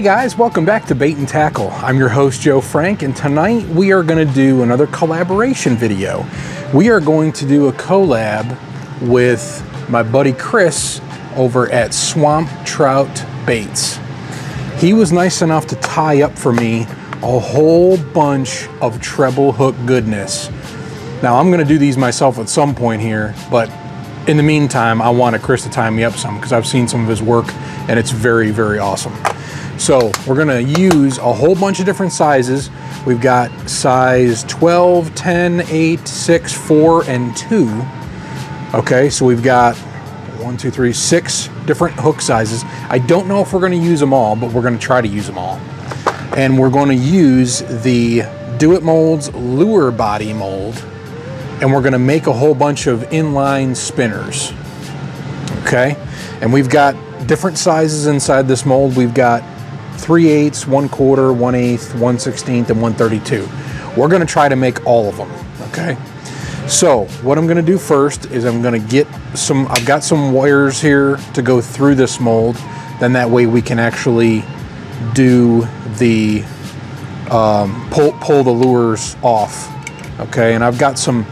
guys, welcome back to Bait and Tackle. I'm your host Joe Frank, and tonight we are going to do another collaboration video. We are going to do a collab with my buddy Kris over at Swamp Trout Baits. He was nice enough to tie up for me a whole bunch of treble hook goodness. Now I'm going to do these myself at some point here, but in the meantime I wanted Kris to tie me up some because I've seen some of his work and it's very, very awesome. So we're gonna use a whole bunch of different sizes. We've got size 12, 10, 8, 6, 4, and 2. Okay, so we've got 1, 2, 3, 6 different hook sizes. I don't know if we're gonna use them all, but we're gonna try to use them all. And we're gonna use the Do It Molds lure body mold, and we're gonna make a whole bunch of inline spinners. Okay, and we've got different sizes inside this mold. We've got 3/8, 1/4, 1/8, 1/16, and 1/32. We're gonna try to make all of them, okay? So what I'm gonna do first is I'm gonna get some, I've got some wires here to go through this mold. Then that way we can actually do the, pull the lures off, okay? And I've got some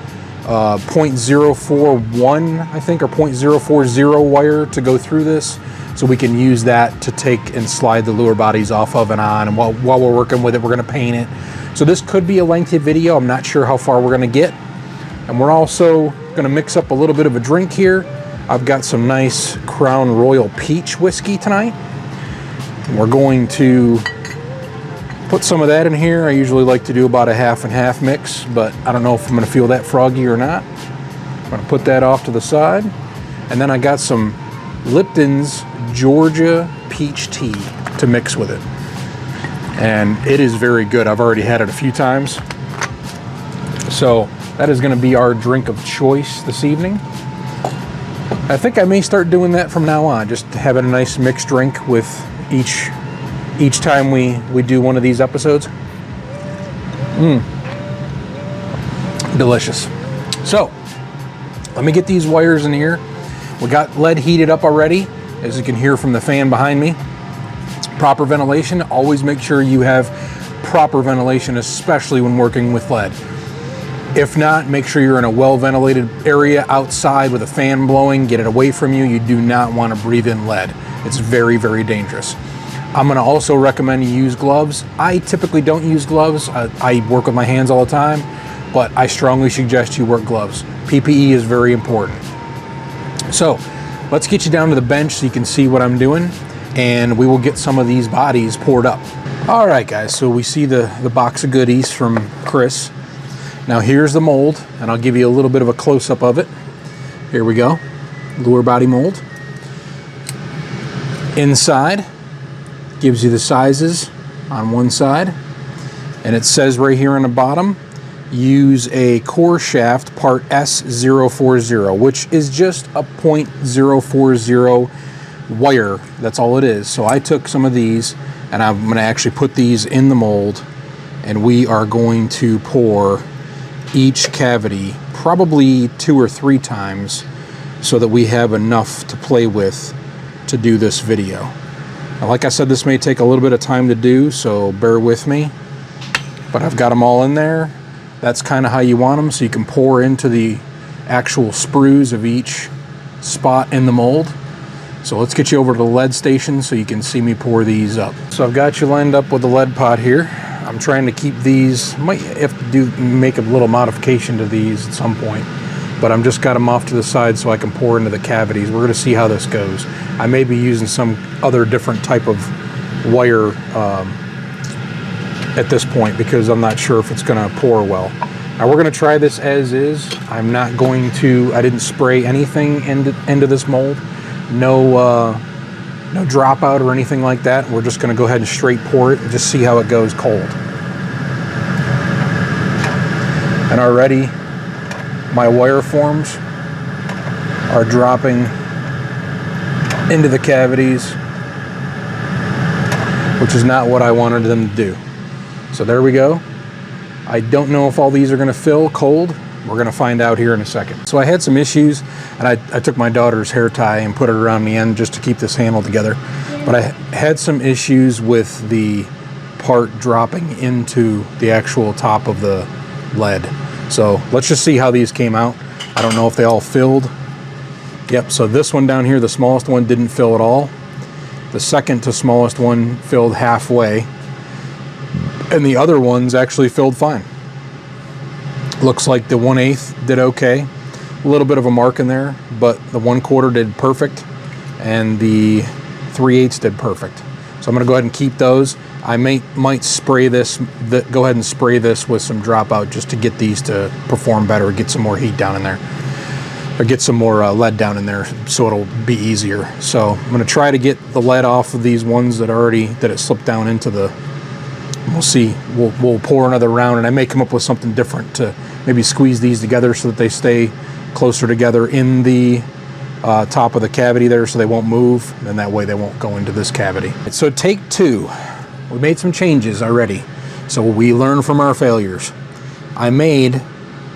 0.041, I think, or 0.040 wire to go through this. So we can use that to take and slide the lure bodies off of and on. And while we're working with it, we're gonna paint it. So this could be a lengthy video. I'm not sure how far we're gonna get. And we're also gonna mix up a little bit of a drink here. I've got some nice Crown Royal Peach whiskey tonight. And we're going to put some of that in here. I usually like to do about a half and half mix, but I don't know if I'm gonna feel that froggy or not. I'm gonna put that off to the side. And then I got some Lipton's Georgia peach tea to mix with it, and it is very good. I've already had it a few times, so that is going to be our drink of choice this evening. I think I may start doing that from now on, just having a nice mixed drink with each time we do one of these episodes. Delicious. So let me get these wires in here. We got lead heated up already, as you can hear from the fan behind me. Proper ventilation. Always make sure you have proper ventilation, especially when working with lead. If not, make sure you're in a well-ventilated area outside with a fan blowing. Get it away from you. You do not want to breathe in lead. It's very, very dangerous. I'm going to also recommend you use gloves. I typically don't use gloves. I work with my hands all the time, but I strongly suggest you wear gloves. PPE is very important. So let's get you down to the bench so you can see what I'm doing, and we will get some of these bodies poured up. All right, guys, so we see the box of goodies from Kris. Now here's the mold, and I'll give you a little bit of a close-up of it. Here we go, lure body mold. Inside gives you the sizes on one side, and it says right here on the bottom, use a core shaft part S040, which is just a 0.040 wire. That's all it is. So I took some of these, and I'm going to actually put these in the mold, and we are going to pour each cavity probably 2 or 3 times so that we have enough to play with to do this video. Now, like I said, this may take a little bit of time to do, so bear with me, but I've got them all in there. That's kind of how you want them, so you can pour into the actual sprues of each spot in the mold. So let's get you over to the lead station so you can see me pour these up. So I've got you lined up with the lead pot here. I'm trying to keep these, might have to make a little modification to these at some point, but I'm just got them off to the side so I can pour into the cavities. We're gonna see how this goes. I may be using some other different type of wire at this point because I'm not sure if it's gonna pour well. Now we're gonna try this as is. I'm not going to, I didn't spray anything into this mold. No dropout or anything like that. We're just gonna go ahead and straight pour it and just see how it goes cold. And already my wire forms are dropping into the cavities, which is not what I wanted them to do. So there we go. I don't know if all these are going to fill cold. We're gonna find out here in a second. So I had some issues, and I took my daughter's hair tie and put it around the end just to keep this handle together. But I had some issues with the part dropping into the actual top of the lead. So let's just see how these came out. I don't know if they all filled. Yep, so this one down here, the smallest one, didn't fill at all. The second to smallest one filled halfway, and the other ones actually filled fine. Looks like the 1/8 did okay. A little bit of a mark in there, but the 1/4 did perfect, and the 3/8 did perfect. So I'm gonna go ahead and keep those. I might spray this, go ahead and spray this with some dropout just to get these to perform better, get some more heat down in there, or get some more lead down in there so it'll be easier. So I'm gonna try to get the lead off of these ones that it slipped down into the, we'll see, we'll pour another round, and I may come up with something different to maybe squeeze these together so that they stay closer together in the top of the cavity there so they won't move, and that way they won't go into this cavity. So take 2. We made some changes already, so we learn from our failures. I made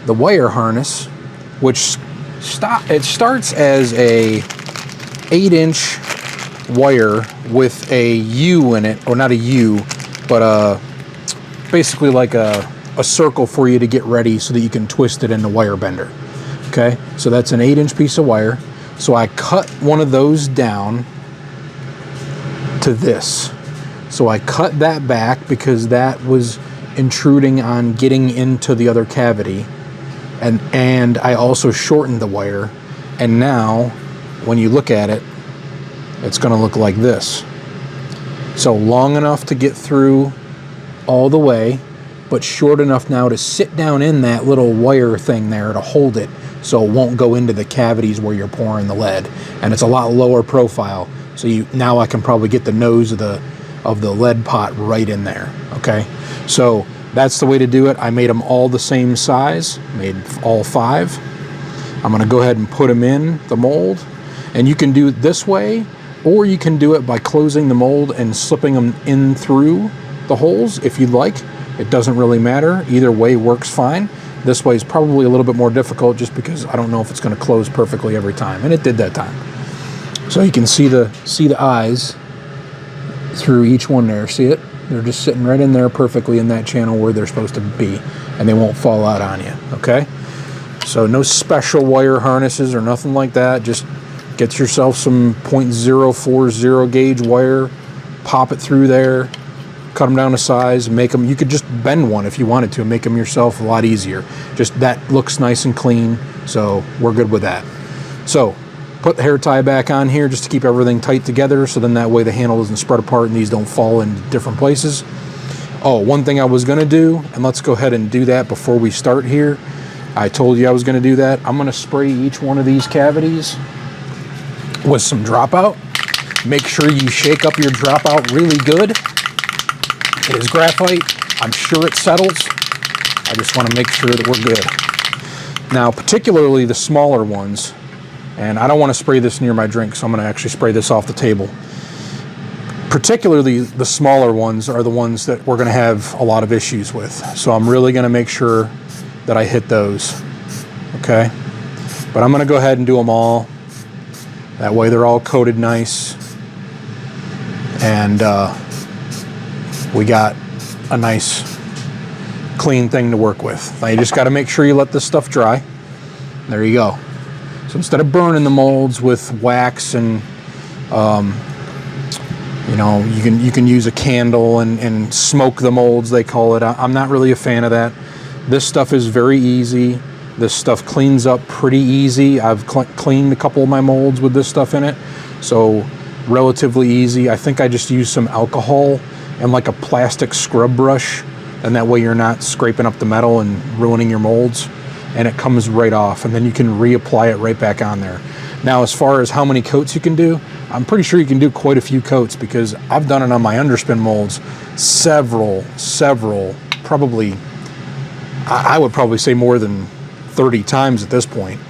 the wire harness, which it starts as a 8-inch wire with a U in it, or not a U, but basically like a circle for you to get ready so that you can twist it in the wire bender. Okay, so that's an 8-inch piece of wire. So I cut one of those down to this. So I cut that back because that was intruding on getting into the other cavity. And I also shortened the wire. And now, when you look at it, it's gonna look like this. So long enough to get through all the way, but short enough now to sit down in that little wire thing there to hold it so it won't go into the cavities where you're pouring the lead. And it's a lot lower profile. So now I can probably get the nose of the lead pot right in there, okay? So that's the way to do it. I made them all the same size, made all 5. I'm gonna go ahead and put them in the mold. And you can do it this way, or you can do it by closing the mold and slipping them in through the holes if you'd like. It doesn't really matter. Either way works fine. This way is probably a little bit more difficult just because I don't know if it's gonna close perfectly every time, and it did that time. So you can see the eyes through each one there. See it? They're just sitting right in there perfectly in that channel where they're supposed to be, and they won't fall out on you, okay? So no special wire harnesses or nothing like that. Just get yourself some .040 gauge wire, pop it through there, cut them down to size, make them, you could just bend one if you wanted to and make them yourself a lot easier. Just that looks nice and clean, so we're good with that. So put the hair tie back on here just to keep everything tight together, so then that way the handle doesn't spread apart and these don't fall in different places. Oh, one thing I was gonna do, and let's go ahead and do that before we start here. I told you I was gonna do that. I'm gonna spray each one of these cavities with some dropout. Make sure you shake up your dropout really good. It is graphite. I'm sure it settles. I just want to make sure that we're good. Now, particularly the smaller ones, and I don't want to spray this near my drink, so I'm going to actually spray this off the table. Particularly the smaller ones are the ones that we're going to have a lot of issues with. So I'm really going to make sure that I hit those. Okay? But I'm going to go ahead and do them all. That way they're all coated nice. And we got a nice clean thing to work with. Now you just got to make sure you let this stuff dry. There you go. So instead of burning the molds with wax and you know, you can use a candle and smoke the molds, they call it. I'm not really a fan of that. This stuff is very easy. This stuff cleans up pretty easy. I've cleaned a couple of my molds with this stuff in it, so relatively easy. I think I just used some alcohol and like a plastic scrub brush, and that way you're not scraping up the metal and ruining your molds, and it comes right off, and then you can reapply it right back on there. Now, as far as how many coats you can do, I'm pretty sure you can do quite a few coats, because I've done it on my underspin molds several, probably, I would probably say more than 30 times at this point.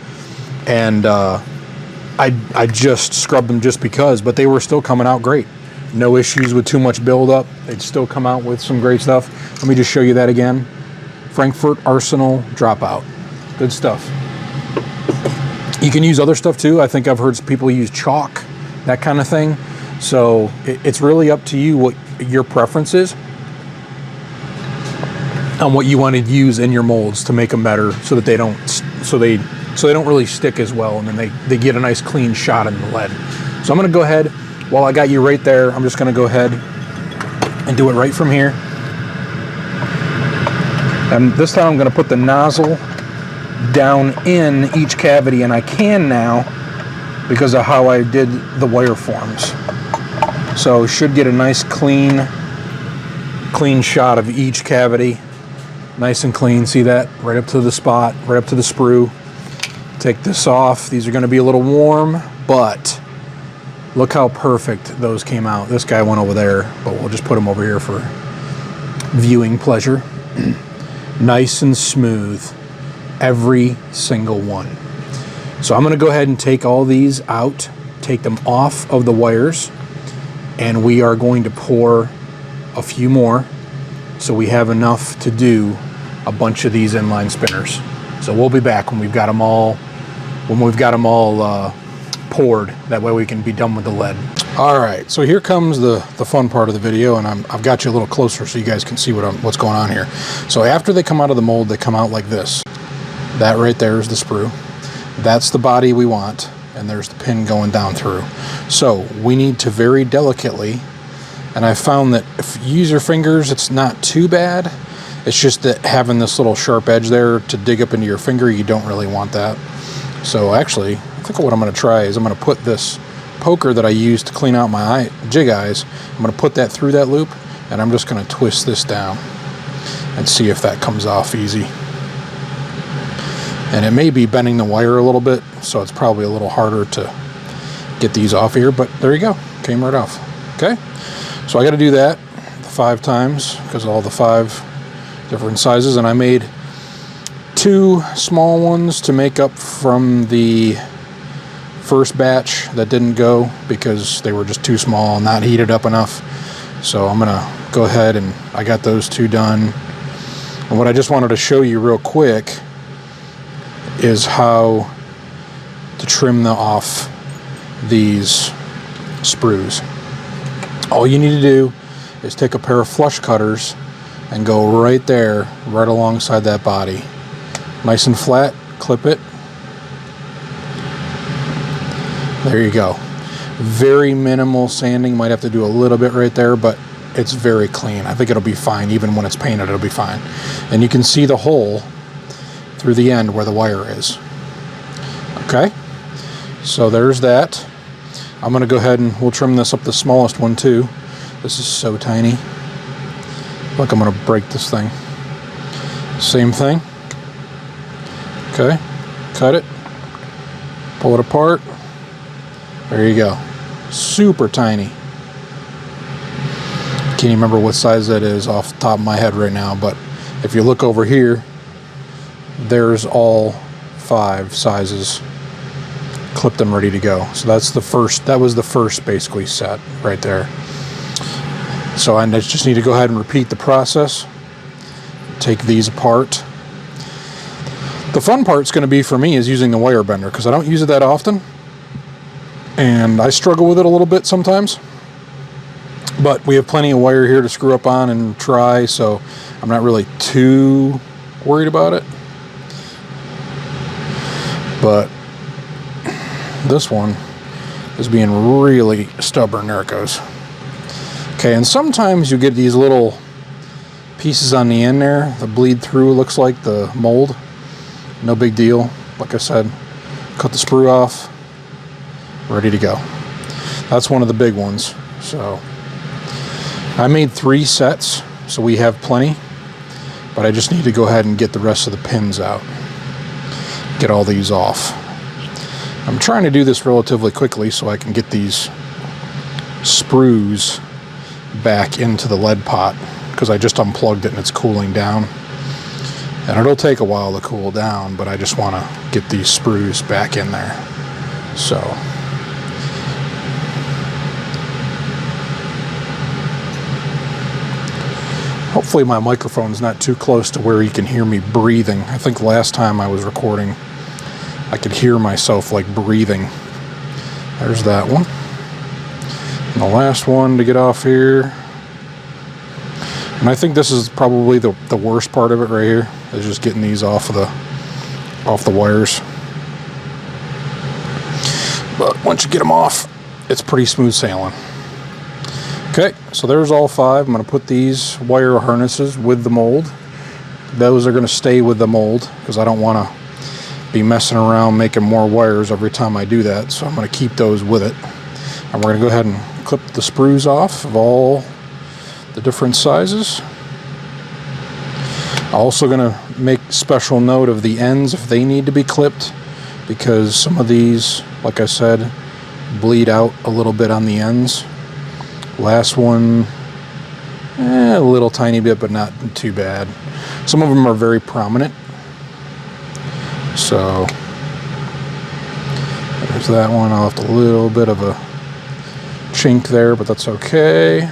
And I just scrubbed them just because, but they were still coming out great. No issues with too much buildup. They'd still come out with some great stuff. Let me just show you that again. Frankfurt Arsenal Dropout. Good stuff. You can use other stuff too. I think I've heard people use chalk, that kind of thing. So it's really up to you what your preference is on what you want to use in your molds to make them better, so that they don't really stick as well, and then they get a nice clean shot in the lead. So I'm going to go ahead, while I got you right there, I'm just going to go ahead and do it right from here. And this time I'm going to put the nozzle down in each cavity, and I can now because of how I did the wire forms. So should get a nice clean shot of each cavity. Nice and clean, see that? Right up to the spot, right up to the sprue. Take this off. These are going to be a little warm, but look how perfect those came out. This guy went over there, but we'll just put him over here for viewing pleasure. Nice and smooth, every single one. So I'm going to go ahead and take all these out, take them off of the wires, and we are going to pour a few more so we have enough to do a bunch of these inline spinners. So we'll be back when we've got them all poured. That way we can be done with the lead. All right, so here comes the fun part of the video, and I've got you a little closer so you guys can see what's going on here. So after they come out of the mold, they come out like this. That right there is the sprue. That's the body we want, and there's the pin going down through. So we need to very delicately, and I found that if you use your fingers, it's not too bad. It's just that having this little sharp edge there to dig up into your finger, you don't really want that. So actually, I think what I'm going to try is I'm going to put this poker that I used to clean out my jig eyes, I'm going to put that through that loop, and I'm just going to twist this down and see if that comes off easy. And it may be bending the wire a little bit, so it's probably a little harder to get these off here, but there you go, came right off. Okay, so I got to do that 5 times because of all the 5 different sizes, and I made 2 small ones to make up from the first batch that didn't go because they were just too small, not heated up enough. So I'm gonna go ahead and I got those 2 done. And what I just wanted to show you real quick is how to trim off these sprues. All you need to do is take a pair of flush cutters and go right there, right alongside that body. Nice and flat, clip it. There you go. Very minimal sanding, might have to do a little bit right there, but it's very clean. I think it'll be fine. Even when it's painted, it'll be fine. And you can see the hole through the end where the wire is. Okay, so there's that. I'm gonna go ahead and we'll trim this up, the smallest one too. This is so tiny. Look, I'm gonna break this thing. Same thing. Okay, cut it, pull it apart. There you go. Super tiny. Can't even remember what size that is off the top of my head right now, but if you look over here, there's all 5 sizes clipped and ready to go. So that's the first, that was the first basically set right there. So I just need to go ahead and repeat the process. Take these apart. The fun part's going to be for me is using the wire bender because I don't use it that often. And I struggle with it a little bit sometimes, but we have plenty of wire here to screw up on and try, so I'm not really too worried about it. But this one is being really stubborn. There it goes. Okay, and sometimes you get these little pieces on the end there that bleed through, looks like the mold. No big deal. Like I said, cut the sprue off, ready to go. That's one of the big ones. So I made 3 sets, so we have plenty, but I just need to go ahead and get the rest of the pins out, get all these off. I'm trying to do this relatively quickly so I can get these sprues back into the lead pot because I just unplugged it and it's cooling down, and it'll take a while to cool down, but I just want to get these sprues back in there. So Hopefully my microphone's not too close to where you can hear me breathing. I think last time I was recording, I could hear myself like breathing. There's that one. And the last one to get off here. And I think this is probably the worst part of it right here, is just getting these off the wires. But once you get them off, it's pretty smooth sailing. Okay, so there's all 5. I'm going to put these wire harnesses with the mold. Those are going to stay with the mold because I don't want to be messing around making more wires every time I do that. So I'm going to keep those with it. And we're going to go ahead and clip the sprues off of all the different sizes. I'm also going to make special note of the ends if they need to be clipped, because some of these, like I said, bleed out a little bit on the ends. Last one, a little tiny bit, but not too bad. Some of them are very prominent. So there's that one. I'll have a little bit of a chink there, but that's okay.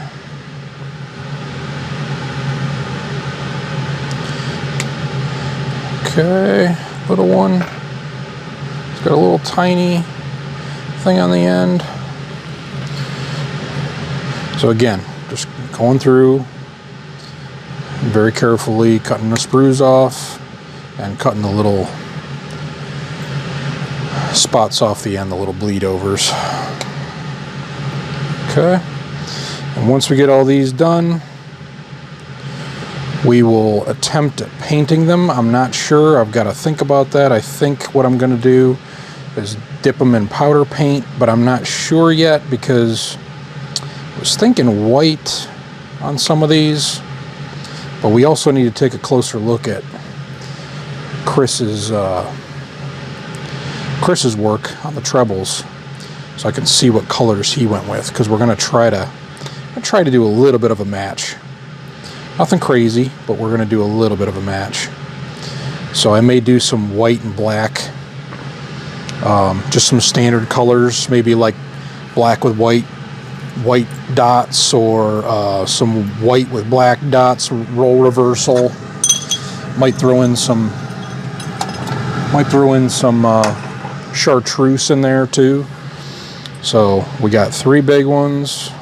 Okay, little one. It's got a little tiny thing on the end. So again, just going through very carefully, cutting the sprues off and cutting the little spots off the end, the little bleed overs. Okay, and once we get all these done, we will attempt at painting them. I'm not sure, I've got to think about that. I think what I'm going to do is dip them in powder paint, but I'm not sure yet because I was thinking white on some of these, but we also need to take a closer look at Kris's work on the trebles, so I can see what colors he went with, because we're going to try to do a little bit of a match. Nothing crazy, but we're going to do a little bit of a match. So I may do some white and black, just some standard colors, maybe like black with white dots, or some white with black dots, role reversal. Might throw in some chartreuse in there too. So we got 3 big ones,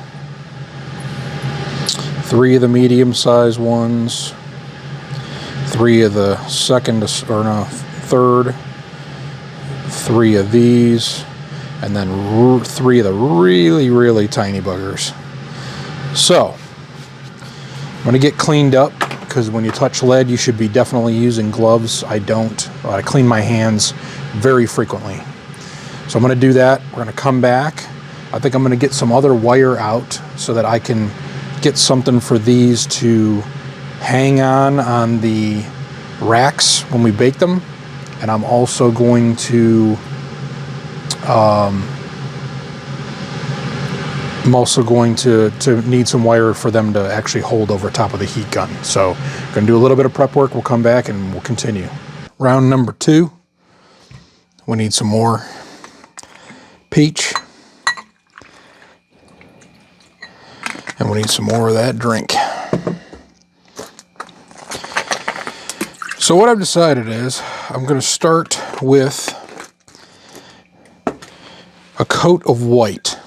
3 of the medium-sized ones, 3 of the third, 3 of these, and then 3 of the really, really tiny buggers. So I'm going to get cleaned up, because when you touch lead, you should be definitely using gloves. I don't. I clean my hands very frequently. So I'm going to do that. We're going to come back. I think I'm going to get some other wire out so that I can get something for these to hang on the racks when we bake them. And I'm also going to need some wire for them to actually hold over top of the heat gun. So I'm going to do a little bit of prep work. We'll come back and we'll continue. Round number 2. We need some more peach. And we need some more of that drink. So what I've decided is I'm going to start with a coat of white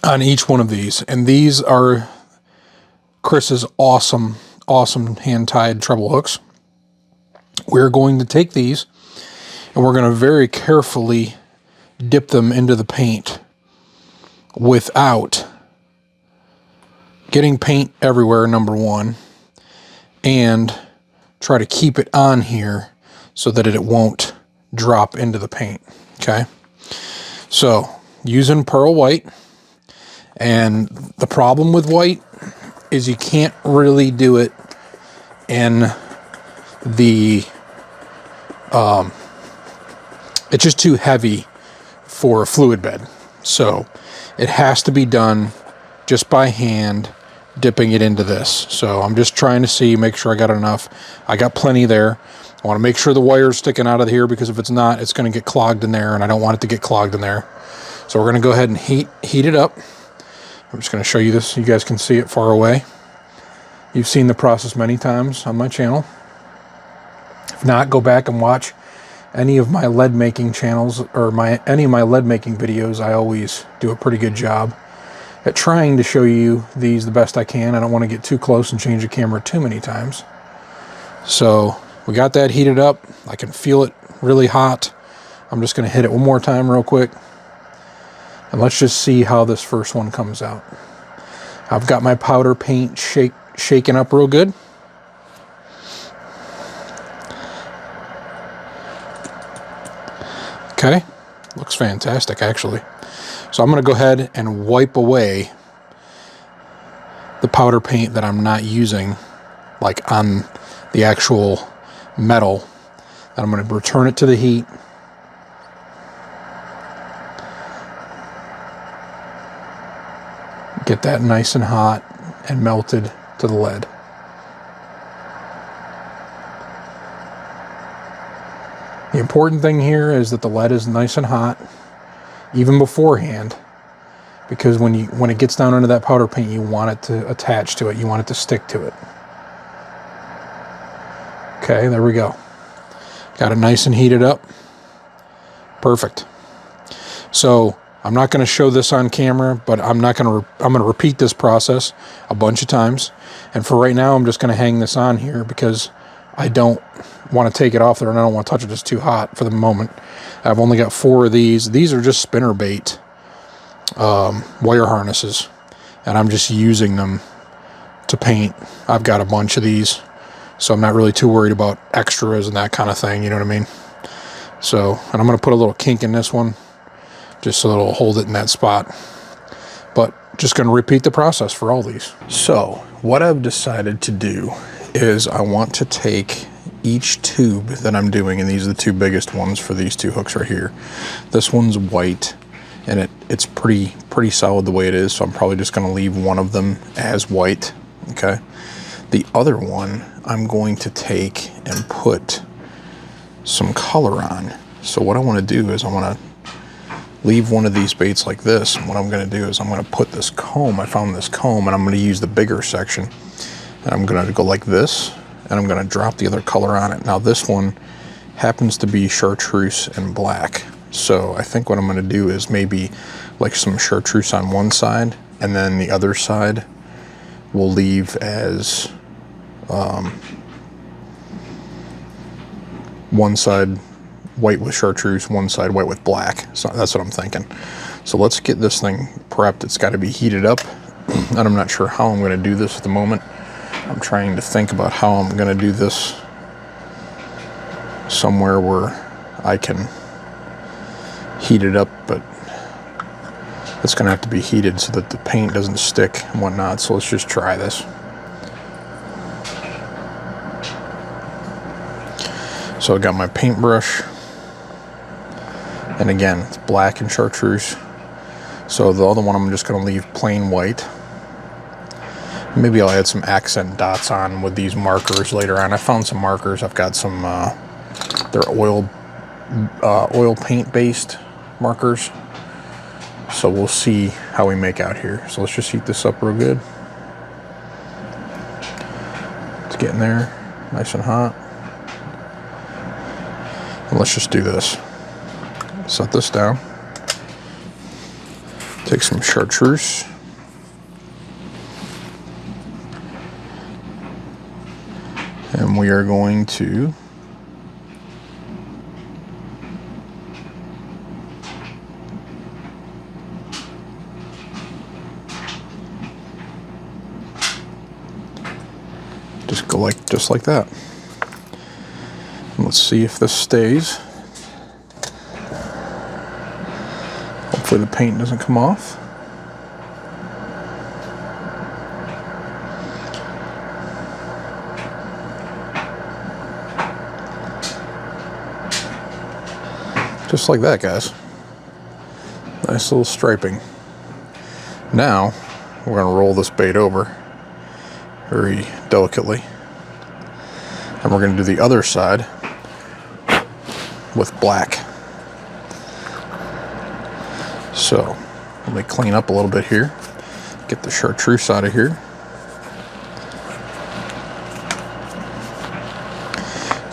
on each one of these. And these are Kris's awesome hand-tied treble hooks. We're going to take these and we're going to very carefully dip them into the paint without getting paint everywhere, number 1, and try to keep it on here so that it won't drop into the paint. Okay, so using pearl white, and the problem with white is you can't really do it in the it's just too heavy for a fluid bed, so it has to be done just by hand, dipping it into this. So I'm just trying to make sure I got enough. I got plenty there. I want to make sure the wire's sticking out of here, because if it's not, it's going to get clogged in there, and I don't want it to get clogged in there. So we're going to go ahead and heat it up. I'm just going to show you this so you guys can see it far away. You've seen the process many times on my channel. If not, go back and watch any of my lead making channels or any of my lead making videos. I always do a pretty good job at trying to show you these the best I can. I don't want to get too close and change the camera too many times. So we got that heated up. I can feel it really hot. I'm just going to hit it one more time real quick. And let's just see how this first one comes out. I've got my powder paint shaken up real good. Okay, looks fantastic actually. So I'm going to go ahead and wipe away the powder paint that I'm not using, like on the actual metal. And I'm going to return it to the heat. Get that nice and hot and melted to the lead. The important thing here is that the lead is nice and hot, even beforehand, because when it gets down under that powder paint, you want it to attach to it. You want it to stick to it. Okay, there we go. Got it nice and heated up. Perfect. So I'm not going to show this on camera, but I'm going to repeat this process a bunch of times. And for right now, I'm just going to hang this on here because I don't want to take it off there and I don't want to touch it. It's too hot for the moment. I've only got 4 of these. These are just spinnerbait wire harnesses, and I'm just using them to paint. I've got a bunch of these, so I'm not really too worried about extras and that kind of thing, you know what I mean? So, and I'm going to put a little kink in this one just so it'll hold it in that spot. But just going to repeat the process for all these. So what I've decided to do is I want to take each tube that I'm doing, and these are the 2 biggest ones for these 2 hooks right here. This one's white, and it's pretty solid the way it is, so I'm probably just going to leave one of them as white. Okay. The other one I'm going to take and put some color on. So what I want to do is I want to leave one of these baits like this, and what I'm going to do is I'm going to put this comb, I found this comb, and I'm going to use the bigger section, and I'm going to go like this, and I'm going to drop the other color on it. Now this one happens to be chartreuse and black, so I think what I'm going to do is maybe like some chartreuse on one side, and then the other side we'll leave as one side white with chartreuse, one side white with black. So that's what I'm thinking. So let's get this thing prepped. It's got to be heated up, and I'm not sure how I'm going to do this at the moment. I'm trying to think about how I'm going to do this somewhere where I can heat it up, but it's going to have to be heated so that the paint doesn't stick and whatnot. So let's just try this. So I got my paintbrush, and again, it's black and chartreuse. So the other one I'm just going to leave plain white. Maybe I'll add some accent dots on with these markers later on. I found some markers. I've got some, they're oil paint based markers. So we'll see how we make out here. So let's just heat this up real good. It's getting there, nice and hot. And let's just do this. Set this down. Take some chartreuse. And we are going to just go just like that. And let's see if this stays. Hopefully the paint doesn't come off. Just like that, guys. Nice little striping. Now, we're going to roll this bait over very delicately. And we're going to do the other side with black. So, let me clean up a little bit here. Get the chartreuse out of here.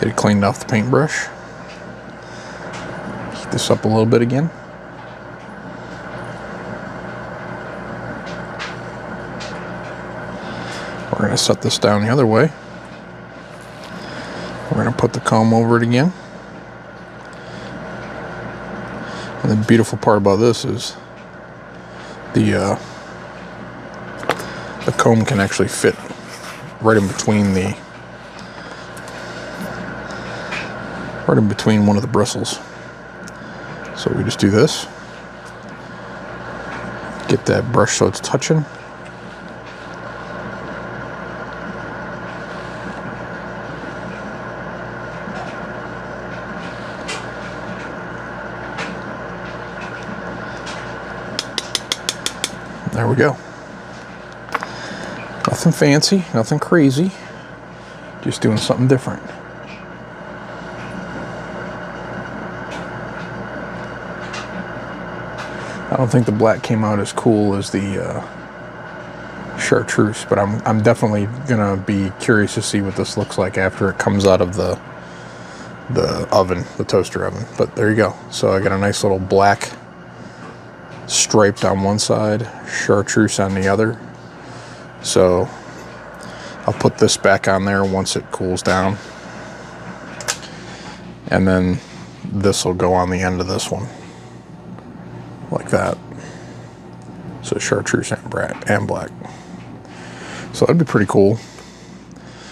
Get it cleaned off the paintbrush. Heat this up a little bit again. We're going to set this down the other way. We're going to put the comb over it again. And the beautiful part about this is the comb can actually fit right in between one of the bristles. So we just do this. Get that brush so it's touching. There we go. Nothing fancy, nothing crazy. Just doing something different. I don't think the black came out as cool as the chartreuse, but I'm definitely gonna be curious to see what this looks like after it comes out of the oven, the toaster oven. But there you go. So I got a nice little black striped on one side, chartreuse on the other. So I'll put this back on there once it cools down, and then this will go on the end of this one like that. So chartreuse and black. So that'd be pretty cool.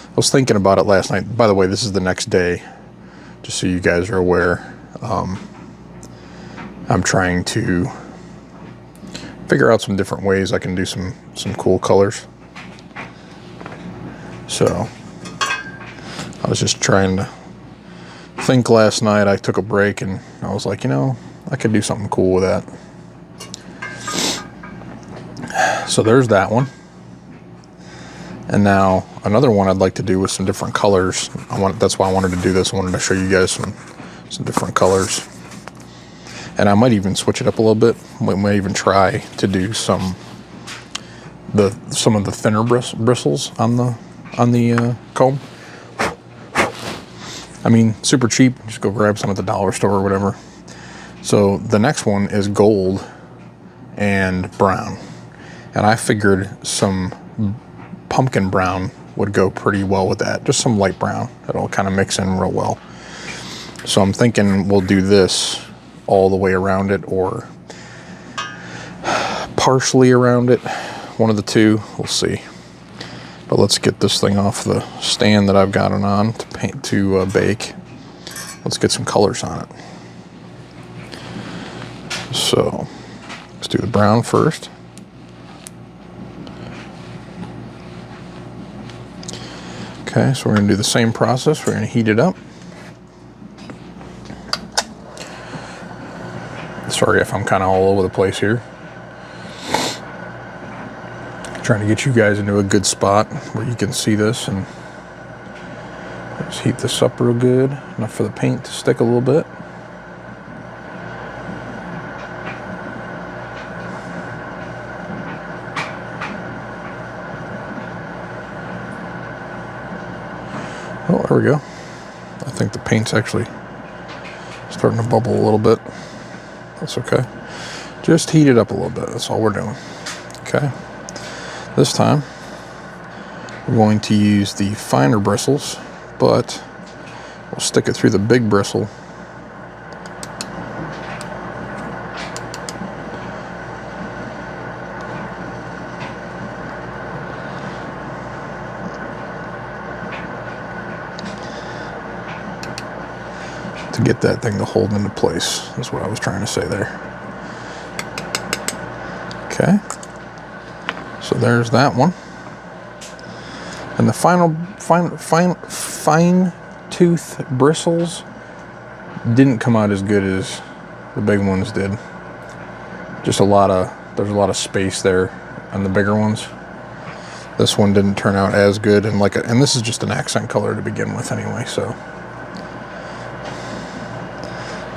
I was thinking about it last night. By the way, this is the next day, just so you guys are aware. I'm trying to figure out some different ways I can do some cool colors. So I was just trying to think last night. I took a break and I was like, you know, I could do something cool with that. So there's that one. And now another one I'd like to do with some different colors. That's why I wanted to do this. I wanted to show you guys some different colors. And I might even switch it up a little bit. We might even try to do some of the thinner bristles on the comb. I mean, super cheap. Just go grab some at the dollar store or whatever. So the next one is gold and brown. And I figured some pumpkin brown would go pretty well with that. Just some light brown. It'll kind of mix in real well. So I'm thinking we'll do this all the way around it or partially around it. One of the two. We'll see. But let's get this thing off the stand that I've got it on to bake. Let's get some colors on it. So let's do the brown first. Okay, so we're going to do the same process. We're going to heat it up. Sorry if I'm kind of all over the place here. Trying to get you guys into a good spot where you can see this, and just heat this up real good, enough for the paint to stick a little bit. Oh, there we go. I think the paint's actually starting to bubble a little bit. That's okay. Just heat it up a little bit. That's all we're doing. Okay. This time, we're going to use the finer bristles, but we'll stick it through the big bristle. To get that thing to hold into place, is what I was trying to say there. Okay. So there's that one. And the fine tooth bristles didn't come out as good as the big ones did. Just there's a lot of space there on the bigger ones. This one didn't turn out as good, and and this is just an accent color to begin with anyway, so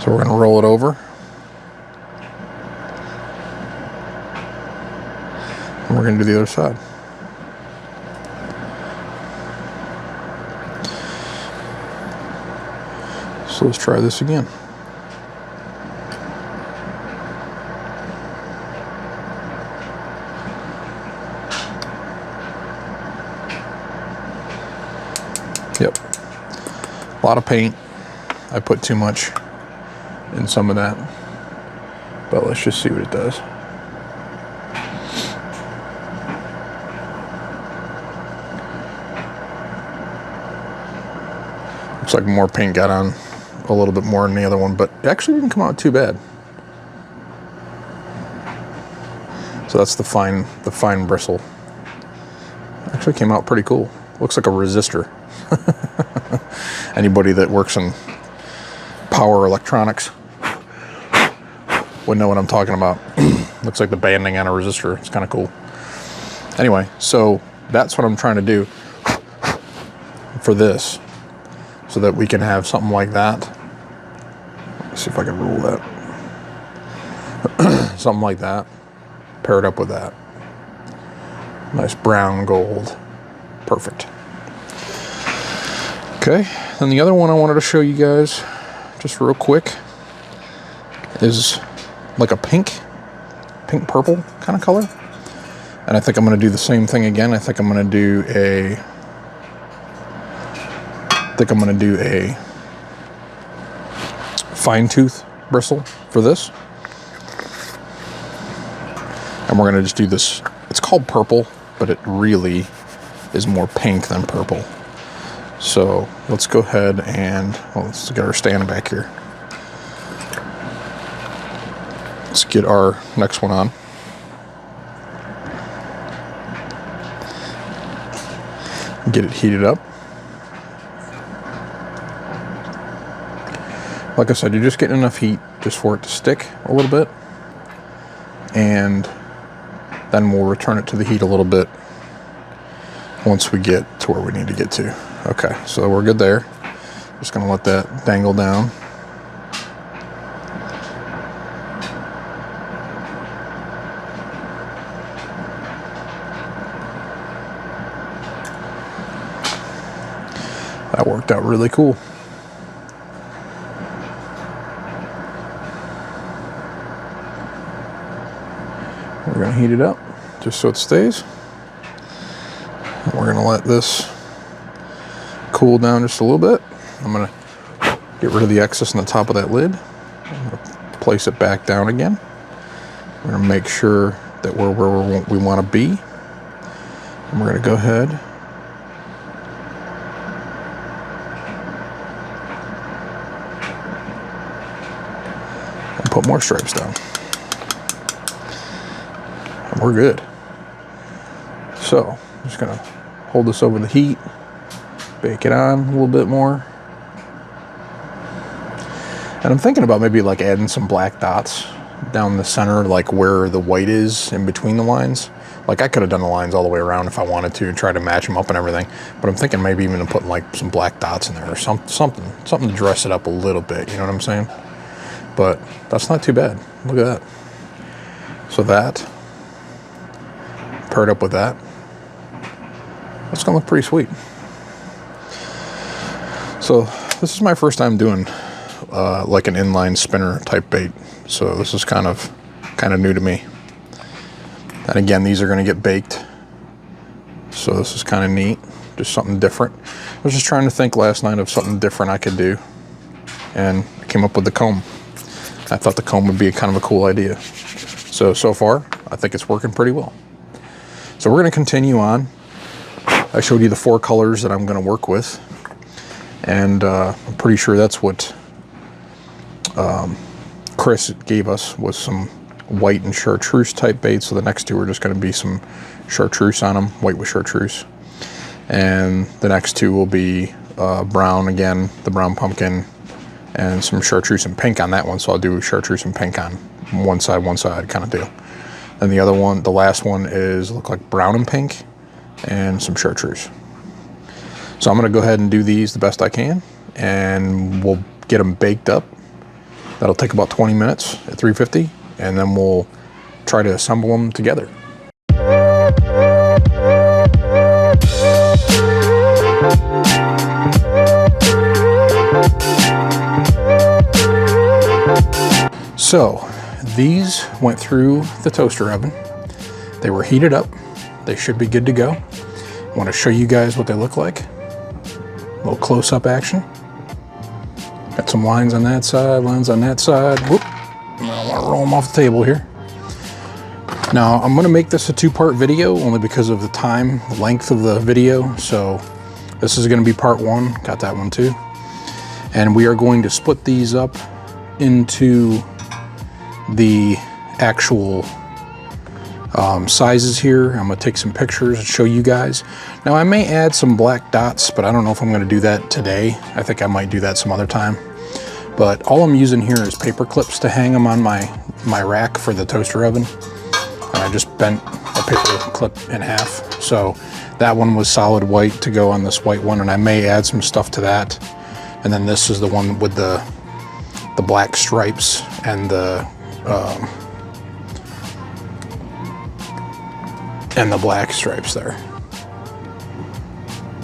we're gonna roll it over. And we're going to do the other side. So let's try this again. Yep. A lot of paint. I put too much in some of that. But let's just see what it does. Looks like more paint got on a little bit more than the other one, but it actually didn't come out too bad. So that's the fine bristle. Actually came out pretty cool. Looks like a resistor. Anybody that works in power electronics would know what I'm talking about. Looks like the banding on a resistor. It's kind of cool. Anyway, so that's what I'm trying to do for this, so that we can have something like that. Let's see if I can rule that. Something like that. Pair it up with that. Nice brown gold. Perfect. Okay, and the other one I wanted to show you guys, just real quick, is like a pink purple kind of color. And I think I'm going to do the same thing again. I think I'm going to do a fine tooth bristle for this. And we're going to just do this. It's called purple, but it really is more pink than purple. So let's go ahead and, well, let's get our stand back here. Let's get our next one on. Get it heated up. Like I said, you're just getting enough heat just for it to stick a little bit. And then we'll return it to the heat a little bit once we get to where we need to get to. Okay, so we're good there. Just gonna let that dangle down. That worked out really cool. We're gonna heat it up just so it stays. And we're gonna let this cool down just a little bit. I'm gonna get rid of the excess on the top of that lid. I'm gonna place it back down again. We're gonna make sure that we're where we wanna be. And we're gonna go ahead and put more stripes down. And we're good. So, I'm just gonna hold this over the heat, bake it on a little bit more. And I'm thinking about maybe like adding some black dots down the center, like where the white is in between the lines. Like I could have done the lines all the way around if I wanted to and try to match them up and everything. But I'm thinking maybe even putting like some black dots in there or something to dress it up a little bit, you know what I'm saying? But that's not too bad. Look at that. So that, paired up with that, that's gonna look pretty sweet. So this is my first time doing like an inline spinner type bait. So this is kind of new to me. And again, these are gonna get baked. So this is kind of neat, just something different. I was just trying to think last night of something different I could do. And I came up with the comb. I thought the comb would be kind of a cool idea. So far, I think it's working pretty well. So we're gonna continue on. I showed you the 4 colors that I'm gonna work with. And I'm pretty sure that's what Kris gave us, was some white and chartreuse type baits. So the next 2 are just gonna be some chartreuse on them, white with chartreuse. And the next 2 will be brown again, the brown pumpkin, and some chartreuse and pink on that one. So I'll do chartreuse and pink on one side kind of deal. And the other one, the last one, is look like brown and pink and some chartreuse. So I'm gonna go ahead and do these the best I can, and we'll get them baked up. That'll take about 20 minutes at 350, and then we'll try to assemble them together. So these went through the toaster oven. They were heated up. They should be good to go. I want to show you guys what they look like. A little close-up action. Got some lines on that side, lines on that side. Whoop. I don't want to roll them off the table here. Now, I'm going to make this a two-part video only because of the time, the length of the video. So this is going to be part one. Got that one too. And we are going to split these up into the actual sizes here. I'm going to take some pictures and show you guys. Now, I may add some black dots, but I don't know if I'm going to do that today. I think I might do that some other time. But all I'm using here is paper clips to hang them on my rack for the toaster oven. And I just bent a paper clip in half. So that one was solid white to go on this white one, and I may add some stuff to that. And then this is the one with the black stripes and the black stripes there.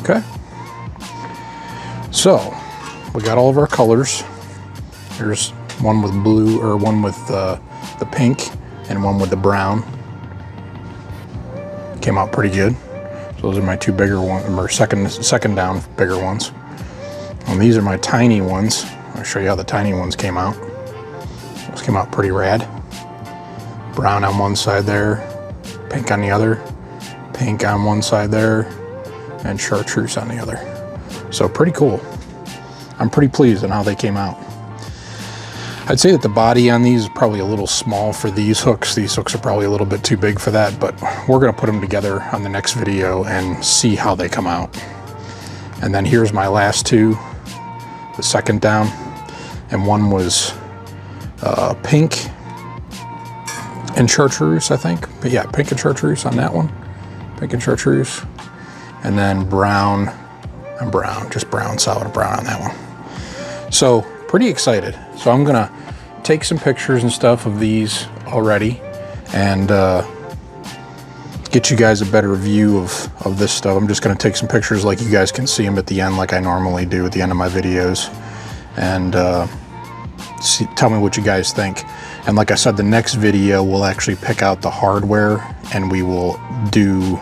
Okay. So we got all of our colors. There's one with blue, or one with the pink, and one with the brown. Came out pretty good. So those are my two bigger ones, or second down bigger ones. And these are my tiny ones. I'll show you how the tiny ones came out. Those came out pretty rad. Brown on one side there, pink on the other, pink on one side there, and chartreuse on the other. So pretty cool. I'm pretty pleased on how they came out. I'd say that the body on these is probably a little small for these hooks. These hooks are probably a little bit too big for that, but we're gonna put them together on the next video and see how they come out. And then here's my last two, the second down, and one was pink and chartreuse, I think. But yeah, pink and chartreuse on that one. Pink and chartreuse. And then brown and brown, just brown, solid brown on that one. So pretty excited. So I'm gonna take some pictures and stuff of these already and get you guys a better view of this stuff. I'm just gonna take some pictures like you guys can see them at the end, like I normally do at the end of my videos, and tell me what you guys think. And like I said, the next video we'll actually pick out the hardware, and we will do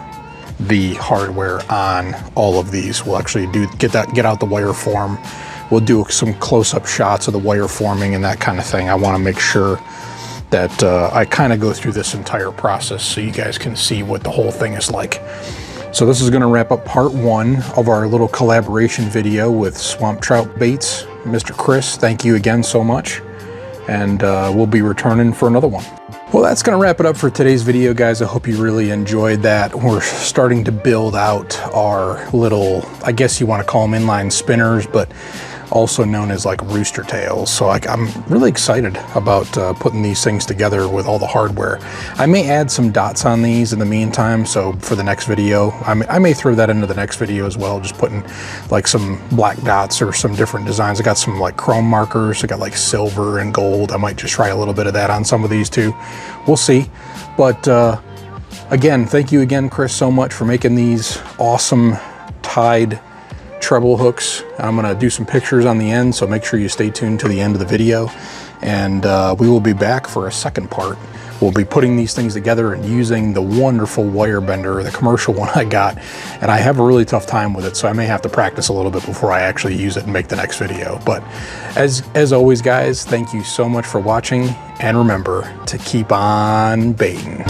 the hardware on all of these. We'll actually get out the wire form. We'll do some close-up shots of the wire forming and that kind of thing. I want to make sure that I kind of go through this entire process so you guys can see what the whole thing is like. So this is going to wrap up part one of our little collaboration video with Swamp Trout Baits. Mr. Kris, thank you again so much. And we'll be returning for another one. Well, that's going to wrap it up for today's video, guys. I hope you really enjoyed that. We're starting to build out our little, I guess you want to call them inline spinners, but also known as like rooster tails. So I'm really excited about putting these things together with all the hardware. I may add some dots on these in the meantime, so for the next video I may throw that into the next video as well, just putting like some black dots or some different designs. I got some like chrome markers. I got like silver and gold. I might just try a little bit of that on some of these too. We'll see. But again, thank you again, Kris, so much for making these awesome tied treble hooks. I'm going to do some pictures on the end, so make sure you stay tuned to the end of the video, and we will be back for a second part. We'll be putting these things together and using the wonderful wire bender, the commercial one I got, and I have a really tough time with it, so I may have to practice a little bit before I actually use it and make the next video. But as always, guys, thank you so much for watching, and remember to keep on baiting.